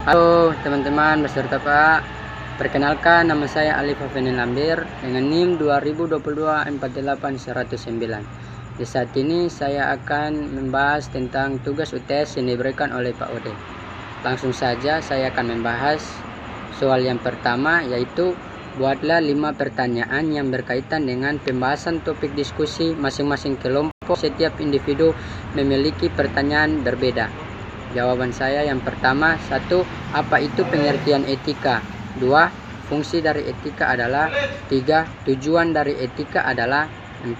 Halo teman-teman beserta Pak. Perkenalkan, nama saya Alif Afeni Lambir dengan NIM 2022-48109. Di saat ini saya akan membahas tentang tugas UTS yang diberikan oleh Pak Ode. Langsung saja saya akan membahas soal yang pertama, yaitu buatlah 5 pertanyaan yang berkaitan dengan pembahasan topik diskusi masing-masing kelompok. Setiap individu memiliki pertanyaan berbeda. Jawaban saya yang pertama, 1. Apa itu pengertian etika? 2. Fungsi dari etika adalah. 3. Tujuan dari etika adalah. 4.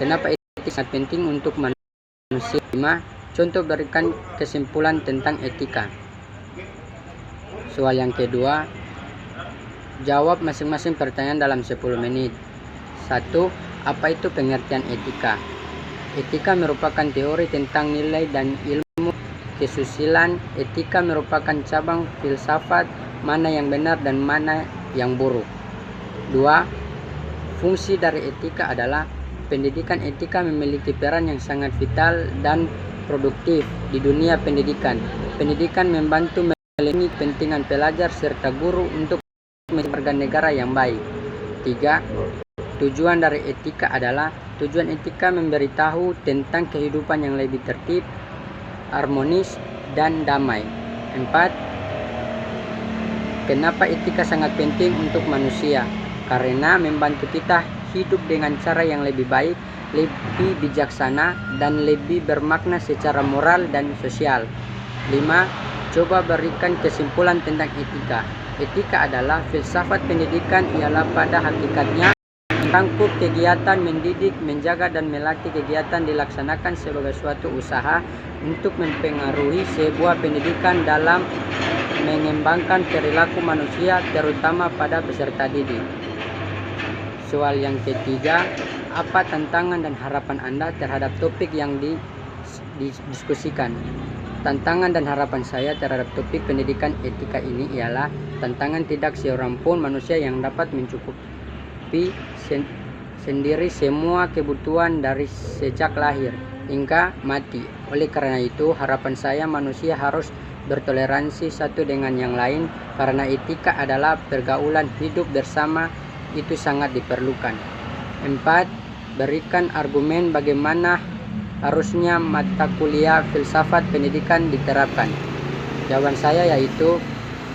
Kenapa etika sangat penting untuk manusia? 5. Contoh berikan kesimpulan tentang etika. Soal yang kedua, jawab masing-masing pertanyaan dalam 10 menit. 1. Apa itu pengertian etika? Etika merupakan teori tentang nilai dan ilmu kesusilaan. Etika merupakan cabang filsafat, mana yang benar dan mana yang buruk. 2. Fungsi dari etika adalah. Pendidikan etika memiliki peran yang sangat vital dan produktif di dunia pendidikan. Pendidikan membantu melindungi kepentingan pelajar serta guru untuk menjadi warga negara yang baik. 3. Tujuan dari etika adalah. Tujuan etika memberitahu tentang kehidupan yang lebih tertib, harmonis, dan damai. 4. Kenapa etika sangat penting untuk manusia? Karena membantu kita hidup dengan cara yang lebih baik, lebih bijaksana, dan lebih bermakna secara moral dan sosial. 5. Coba berikan kesimpulan tentang etika. Etika adalah filsafat pendidikan, ialah pada hakikatnya merangkup kegiatan mendidik, menjaga, dan melatih. Kegiatan dilaksanakan sebagai suatu usaha untuk mempengaruhi sebuah pendidikan dalam mengembangkan perilaku manusia, terutama pada peserta didik. Soal yang ketiga, apa tantangan dan harapan Anda terhadap topik yang didiskusikan? Tantangan dan harapan saya terhadap topik pendidikan etika ini ialah tantangan tidak seorang pun manusia yang dapat mencukupi sendiri semua kebutuhan dari sejak lahir hingga mati. Oleh karena itu, harapan saya manusia harus bertoleransi satu dengan yang lain, karena etika adalah pergaulan hidup bersama, itu sangat diperlukan. 4. Berikan argumen bagaimana harusnya mata kuliah filsafat pendidikan diterapkan. Jawaban saya yaitu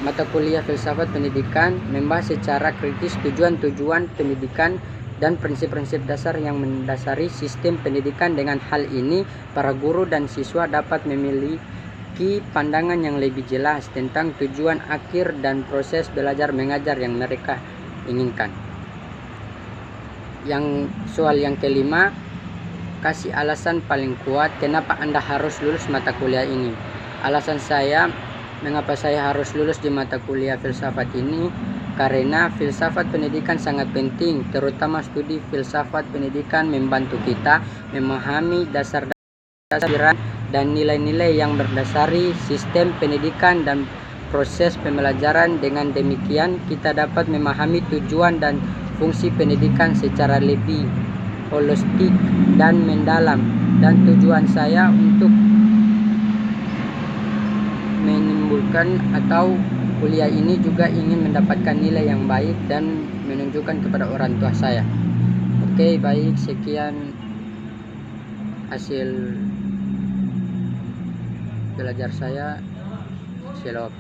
mata kuliah filsafat pendidikan membahas secara kritis tujuan-tujuan pendidikan dan prinsip-prinsip dasar yang mendasari sistem pendidikan. Dengan hal ini, para guru dan siswa dapat memiliki pandangan yang lebih jelas tentang tujuan akhir dan proses belajar mengajar yang mereka inginkan. Soal yang kelima, kasih alasan paling kuat kenapa Anda harus lulus mata kuliah ini. Alasan saya mengapa saya harus lulus di mata kuliah filsafat ini, karena filsafat pendidikan sangat penting, terutama studi filsafat pendidikan membantu kita memahami dasar-dasar dan nilai-nilai yang berdasari sistem pendidikan dan proses pembelajaran. Dengan demikian, kita dapat memahami tujuan dan fungsi pendidikan secara lebih holistik dan mendalam. Dan tujuan saya untuk menimbulkan atau kuliah ini juga ingin mendapatkan nilai yang baik dan menunjukkan kepada orang tua saya. Oke, baik, sekian hasil belajar saya. Shalom.